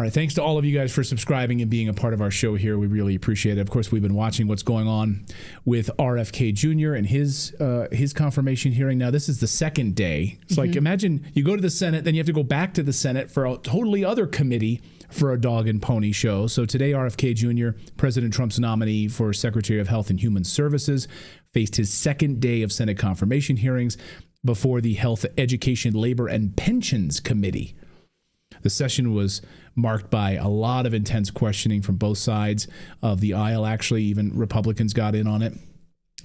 right. Thanks to all of you guys for subscribing and being a part of our show here. We really appreciate it. Of course, we've been watching what's going on with RFK Jr. and his confirmation hearing. Now, this is the second day. It's like, imagine you go to the Senate, then you have to go back to the Senate for a totally other committee for a dog and pony show. So today, RFK Jr., President Trump's nominee for Secretary of Health and Human Services, faced his second day of Senate confirmation hearings before the Health, Education, Labor, and Pensions Committee. The session was marked by a lot of intense questioning from both sides of the aisle. Actually, even Republicans got in on it.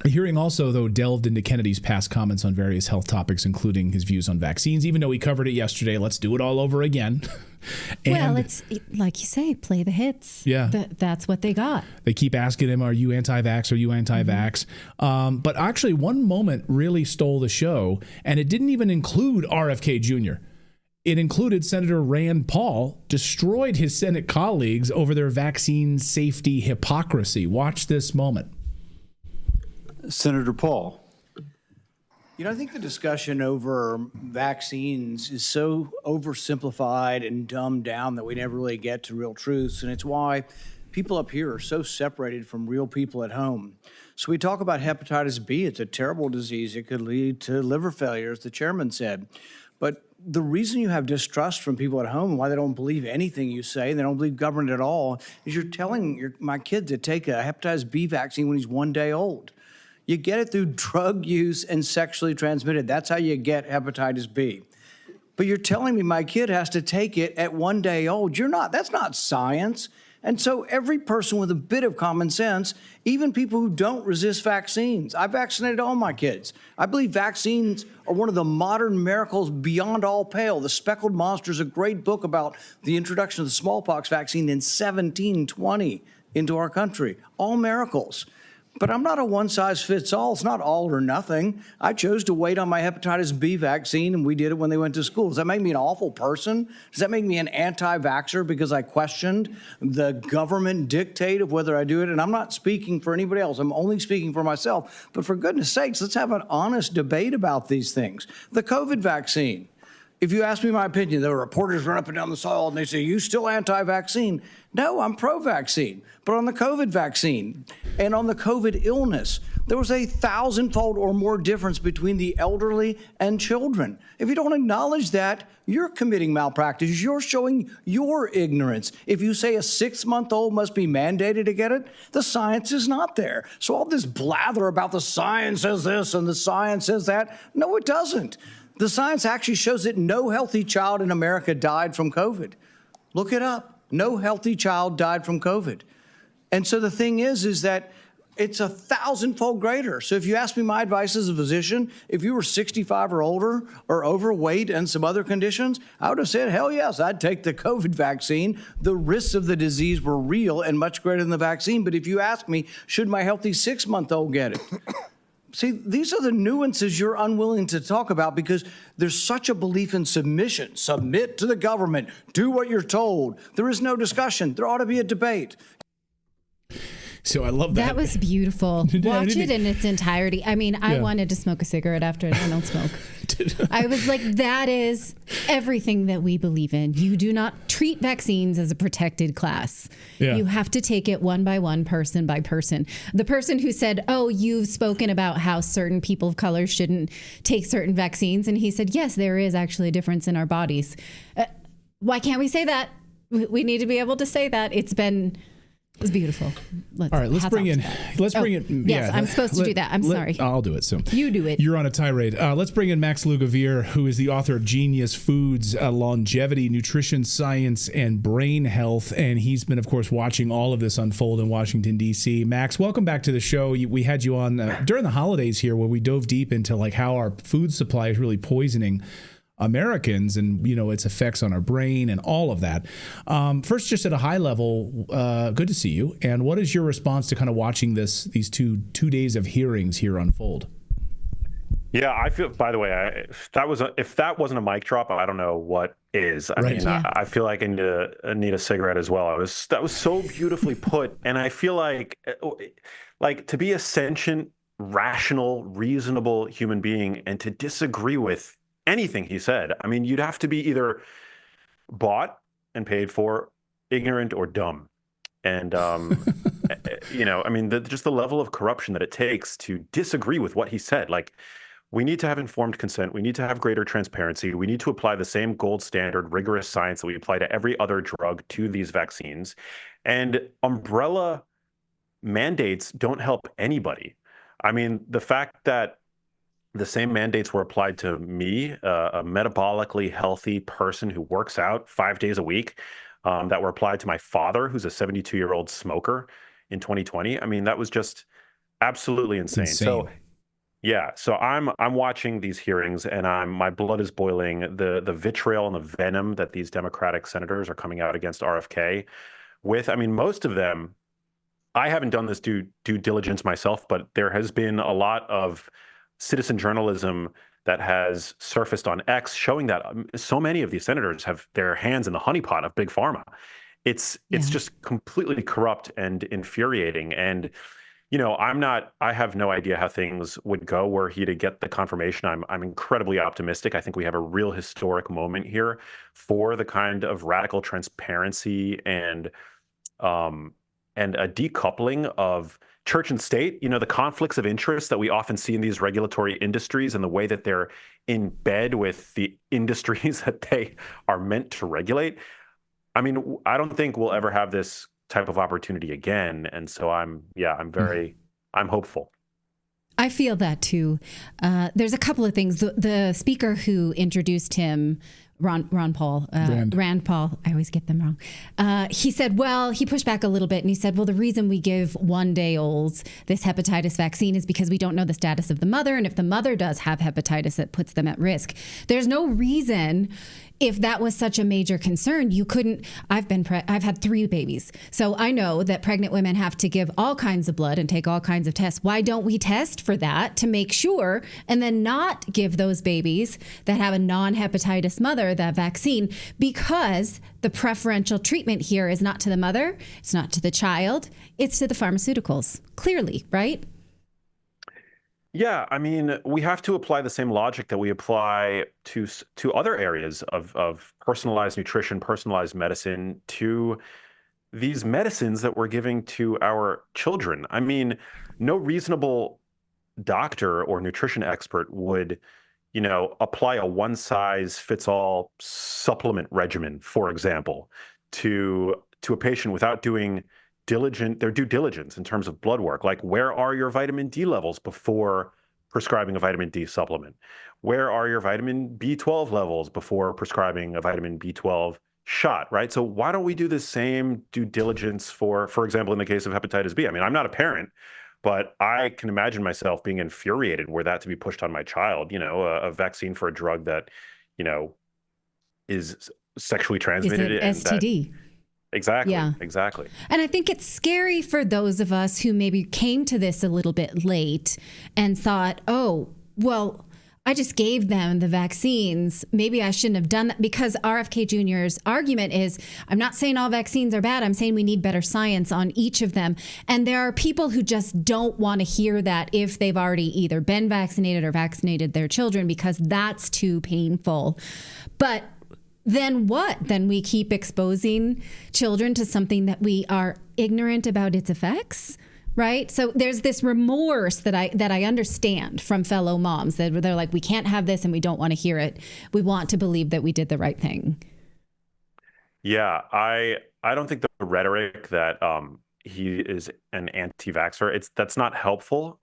The hearing also, though, delved into Kennedy's past comments on various health topics, including his views on vaccines. Even though he covered it yesterday, let's do it all over again. Well, it's like you say, play the hits. Yeah. That's what they got. They keep asking him, are you anti-vax? Are you anti-vax? But actually, one moment really stole the show, and it didn't even include RFK Jr. It included Senator Rand Paul, destroyed his Senate colleagues over their vaccine safety hypocrisy. Watch this moment. Senator Paul. You know, I think the discussion over vaccines is so oversimplified and dumbed down that we never really get to real truths. And it's why people up here are so separated from real people at home. So we talk about hepatitis B. It's a terrible disease. It could lead to liver failure, as the chairman said. But the reason you have distrust from people at home and why they don't believe anything you say, and they don't believe government at all, is you're telling my kid to take a hepatitis B vaccine when he's 1 day old. You get it through drug use and sexually transmitted. That's how you get hepatitis B. But you're telling me my kid has to take it at 1 day old. That's not science. And so every person with a bit of common sense, even people who don't resist vaccines, I vaccinated all my kids. I believe vaccines are one of the modern miracles beyond all pale. The Speckled Monster is a great book about the introduction of the smallpox vaccine in 1720 into our country. All miracles. But I'm not a one-size-fits-all. It's not all or nothing. I chose to wait on my hepatitis B vaccine, and we did it when they went to school. Does that make me an awful person? Does that make me an anti-vaxxer because I questioned the government dictate of whether I do it? And I'm not speaking for anybody else. I'm only speaking for myself. But for goodness sakes, let's have an honest debate about these things. The COVID vaccine. If you ask me my opinion, the reporters run up and down the aisle and they say, you still anti-vaccine? No, I'm pro-vaccine. But on the COVID vaccine and on the COVID illness, there was a 1,000-fold or more difference between the elderly and children. If you don't acknowledge that, you're committing malpractice. You're showing your ignorance. If you say a 6-month-old must be mandated to get it, the science is not there. So all this blather about the science says this and the science says that, no, it doesn't. The science actually shows that no healthy child in America died from COVID. Look it up. No healthy child died from COVID. And so the thing is that it's 1,000-fold greater. So if you ask me my advice as a physician, if you were 65 or older or overweight and some other conditions, I would have said, hell yes, I'd take the COVID vaccine. The risks of the disease were real and much greater than the vaccine. But if you ask me, should my healthy 6-month-old get it? See, these are the nuances you're unwilling to talk about because there's such a belief in submission. Submit to the government. Do what you're told. There is no discussion. There ought to be a debate. So I love that. That was beautiful. Watch it in its entirety. I mean, I wanted to smoke a cigarette after I don't smoke. I was like, that is everything that we believe in. You do not treat vaccines as a protected class. Yeah. You have to take it one by one, person by person. The person who said, oh, you've spoken about how certain people of color shouldn't take certain vaccines. And he said, yes, there is actually a difference in our bodies. Why can't we say that? We need to be able to say that. It was beautiful. All right, let's bring in. Yes, I'm supposed to do that. I'm sorry. I'll do it. So you do it. You're on a tirade. Let's bring in Max Lugavere, who is the author of Genius Foods, Longevity, Nutrition Science, and Brain Health. And he's been, of course, watching all of this unfold in Washington, D.C. Max, welcome back to the show. We had you on during the holidays here where we dove deep into like how our food supply is really poisoning Americans and, you know, its effects on our brain and all of that. First, just at a high level, good to see you. And what is your response to kind of watching these two days of hearings here unfold? Yeah, I feel, by the way, if that wasn't a mic drop, I don't know what is. I mean, I feel like I need a cigarette as well. That was so beautifully put. And I feel like to be a sentient, rational, reasonable human being and to disagree with anything he said, I mean, you'd have to be either bought and paid for ignorant or dumb. And, I mean, just the level of corruption that it takes to disagree with what he said. Like, we need to have informed consent. We need to have greater transparency. We need to apply the same gold standard, rigorous science that we apply to every other drug to these vaccines. And umbrella mandates don't help anybody. I mean, the fact that the same mandates were applied to me, a metabolically healthy person who works out 5 days a week, that were applied to my father, who's a 72-year-old smoker in 2020. I mean, that was just absolutely insane. So, yeah. So I'm watching these hearings, and my blood is boiling. The vitriol and the venom that these Democratic senators are coming out against RFK with. I mean, most of them, I haven't done this due diligence myself, but there has been a lot of citizen journalism that has surfaced on X showing that so many of these senators have their hands in the honeypot of big pharma. It's just completely corrupt and infuriating. And, I have no idea how things would go were he to get the confirmation. I'm incredibly optimistic. I think we have a real historic moment here for the kind of radical transparency and a decoupling of church and state, the conflicts of interest that we often see in these regulatory industries and the way that they're in bed with the industries that they are meant to regulate. I mean, I don't think we'll ever have this type of opportunity again. And so I'm hopeful. I feel that too. There's a couple of things. The speaker who introduced him, Rand Paul. I always get them wrong. He said, he pushed back a little bit and he said, the reason we give 1-day-olds this hepatitis vaccine is because we don't know the status of the mother. And if the mother does have hepatitis, it puts them at risk. There's no reason, if that was such a major concern, you couldn't. I've had 3 babies. So I know that pregnant women have to give all kinds of blood and take all kinds of tests. Why don't we test for that to make sure and then not give those babies that have a non-hepatitis mother that vaccine? Because the preferential treatment here is not to the mother, it's not to the child, it's to the pharmaceuticals. Clearly, right? Yeah, I mean, we have to apply the same logic that we apply to other areas of personalized nutrition, personalized medicine, to these medicines that we're giving to our children. I mean, no reasonable doctor or nutrition expert would, apply a one-size-fits-all supplement regimen, for example, to a patient without doing their due diligence in terms of blood work. Like, where are your vitamin D levels before prescribing a vitamin D supplement? Where are your vitamin B12 levels before prescribing a vitamin B12 shot, right? So why don't we do the same due diligence for example, in the case of hepatitis B? I mean, I'm not a parent, but I can imagine myself being infuriated were that to be pushed on my child, a vaccine for a drug that, is sexually transmitted. Is it STD? Exactly. Yeah. Exactly. And I think it's scary for those of us who maybe came to this a little bit late and thought, I just gave them the vaccines. Maybe I shouldn't have done that, because RFK Jr.'s argument is, I'm not saying all vaccines are bad. I'm saying we need better science on each of them. And there are people who just don't want to hear that if they've already either been vaccinated or vaccinated their children, because that's too painful. But then what? Then we keep exposing children to something that we are ignorant about its effects, right? So there's this remorse that I understand from fellow moms, that they're like, we can't have this and we don't want to hear it. We want to believe that we did the right thing. Yeah, I don't think the rhetoric that he is an anti-vaxxer, that's not helpful.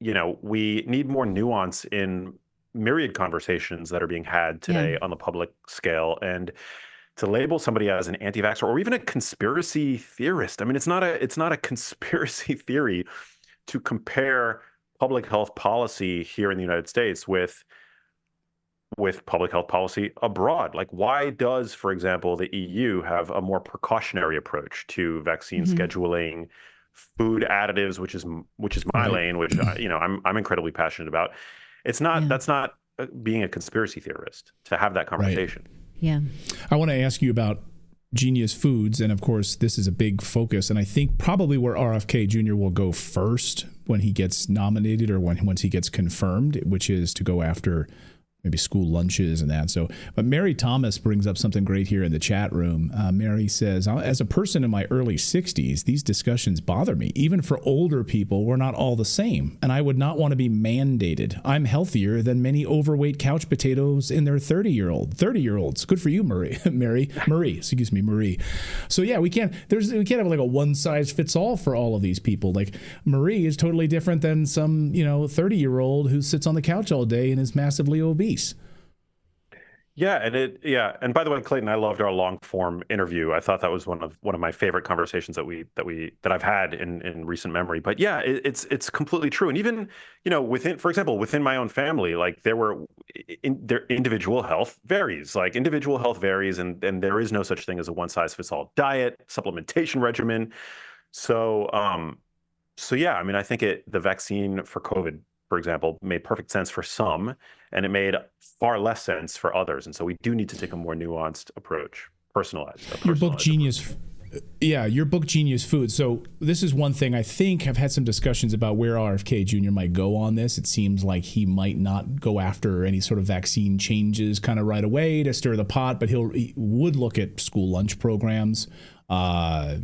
We need more nuance in myriad conversations that are being had today on the public scale, and to label somebody as an anti-vaxxer or even a conspiracy theorist. I mean, it's not a conspiracy theory to compare public health policy here in the United States with public health policy abroad. Like, why does, for example, the EU have a more precautionary approach to vaccine scheduling, food additives, which is my lane, which I'm incredibly passionate about. It's not, that's not being a conspiracy theorist to have that conversation. Right. Yeah. I want to ask you about Genius Foods. And of course, this is a big focus. And I think probably where RFK Jr. will go first when he gets nominated or once he gets confirmed, which is to go after maybe school lunches and that. So, but Mary Thomas brings up something great here in the chat room. Mary says, as a person in my early 60s, these discussions bother me. Even for older people, we're not all the same, and I would not want to be mandated. I'm healthier than many overweight couch potatoes in their 30-year-olds. Good for you, Marie. Marie. So yeah, we can't have like a one size fits all for all of these people. Like Marie is totally different than some 30-year-old who sits on the couch all day and is massively obese. Yeah, and by the way, Clayton, I loved our long form interview. I thought that was one of my favorite conversations that I've had in recent memory. But yeah, it's completely true. And even within my own family, like their individual health varies. Like individual health varies, and there is no such thing as a one size fits all diet, supplementation regimen. So yeah, I mean, I think the vaccine for COVID, for example, made perfect sense for some, and it made far less sense for others. And so we do need to take a more nuanced approach, personalized. Your book, Genius. Yeah, your book, Genius Food. So this is one thing I think I've had some discussions about where RFK Jr. might go on this. It seems like he might not go after any sort of vaccine changes kind of right away to stir the pot, but he would look at school lunch programs, the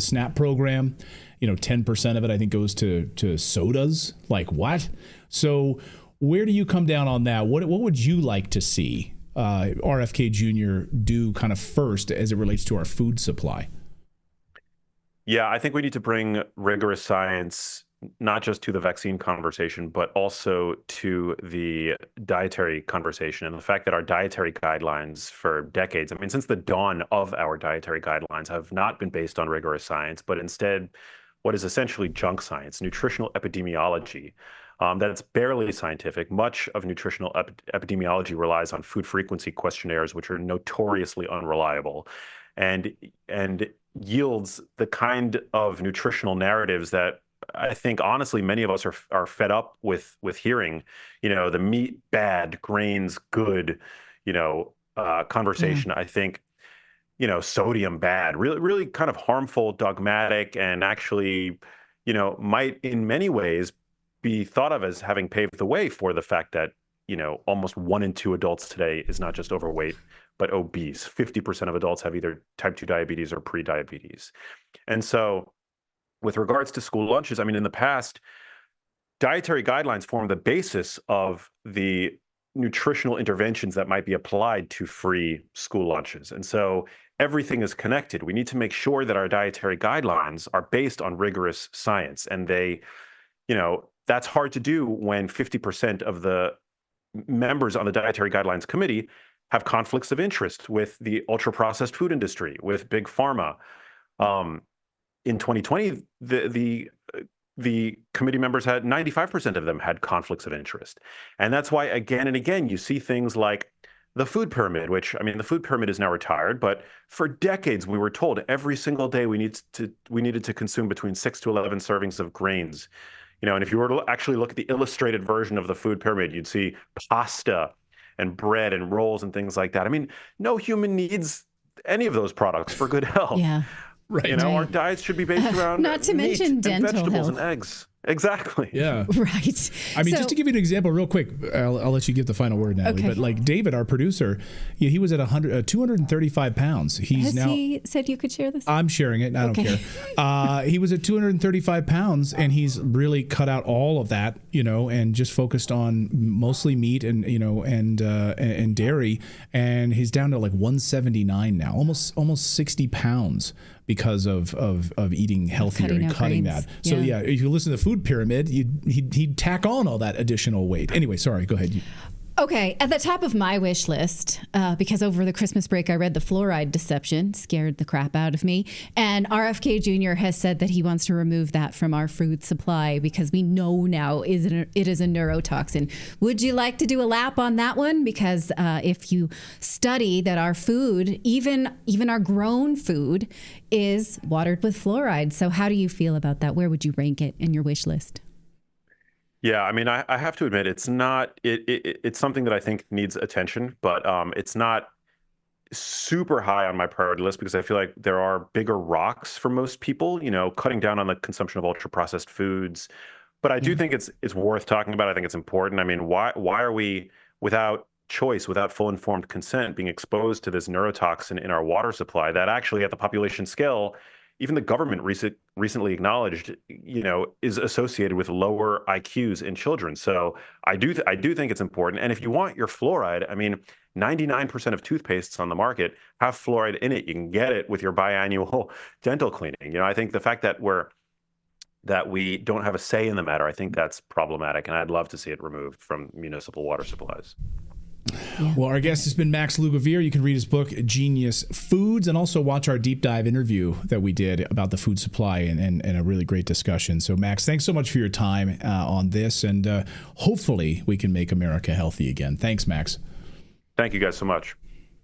SNAP program. 10% of it, I think, goes to sodas. Like what? So where do you come down on that? What would you like to see RFK Jr. do kind of first as it relates to our food supply? Yeah, I think we need to bring rigorous science not just to the vaccine conversation, but also to the dietary conversation. And the fact that our dietary guidelines for decades, I mean, since the dawn of our dietary guidelines, have not been based on rigorous science, but instead what is essentially junk science, nutritional epidemiology, that's barely scientific. Much of nutritional epidemiology relies on food frequency questionnaires, which are notoriously unreliable, and yields the kind of nutritional narratives that I think, honestly, many of us are fed up with hearing. The meat bad, grains good, conversation. I think, sodium bad, really, really kind of harmful, dogmatic, and actually, might in many ways be thought of as having paved the way for the fact that, almost 1 in 2 adults today is not just overweight, but obese. 50% of adults have either type 2 diabetes or pre-diabetes. And so with regards to school lunches, I mean, in the past, dietary guidelines form the basis of the nutritional interventions that might be applied to free school lunches. And so everything is connected. We need to make sure that our dietary guidelines are based on rigorous science. And that's hard to do when 50% of the members on the Dietary Guidelines Committee have conflicts of interest with the ultra-processed food industry, with Big Pharma. In 2020, the committee members had 95% of them had conflicts of interest. And that's why, again and again, you see things like the food pyramid, which, I mean, the food pyramid is now retired, but for decades we were told every single day we needed to consume between 6 to 11 servings of grains. And if you were to actually look at the illustrated version of the food pyramid, you'd see pasta and bread and rolls and things like that. I mean, no human needs any of those products for good health. Yeah. Right. Our diets should be based around not to meat mention dental and vegetables health. and eggs. Exactly. Yeah. Right. I mean, just to give you an example real quick, I'll let you give the final word, Natalie. Okay. But like David, our producer, he was at 235 pounds. Has he said you could share this? I'm sharing it. I don't care. He was at 235 pounds, and he's really cut out all of that, and just focused on mostly meat and and dairy. And he's down to like 179 now, almost 60 pounds. Because of eating healthier and cutting that. So yeah, if you listen to the food pyramid, he'd tack on all that additional weight. Anyway, sorry, go ahead. Okay, at the top of my wish list, because over the Christmas break I read The Fluoride Deception, scared the crap out of me, and RFK Jr. has said that he wants to remove that from our food supply because we know now it is a neurotoxin. Would you like to do a lap on that one? Because if you study that our food, even our grown food, is watered with fluoride. So how do you feel about that? Where would you rank it in your wish list? Yeah, I mean, I have to admit, it's not. It's something that I think needs attention, but it's not super high on my priority list because I feel like there are bigger rocks for most people. Cutting down on the consumption of ultra processed foods, But I do think it's worth talking about. I think it's important. I mean, why are we, without choice, without full informed consent, being exposed to this neurotoxin in our water supply that actually, at the population scale, even the government recently acknowledged, is associated with lower IQs in children. So I do think it's important. And if you want your fluoride, I mean, 99% of toothpastes on the market have fluoride in it. You can get it with your biannual dental cleaning. I think the fact that we don't have a say in the matter, I think that's problematic, and I'd love to see it removed from municipal water supplies. Yeah. Well, our guest has been Max Lugavere. You can read his book, Genius Foods, and also watch our deep dive interview that we did about the food supply and a really great discussion. So, Max, thanks so much for your time on this, and hopefully we can make America healthy again. Thanks, Max. Thank you guys so much.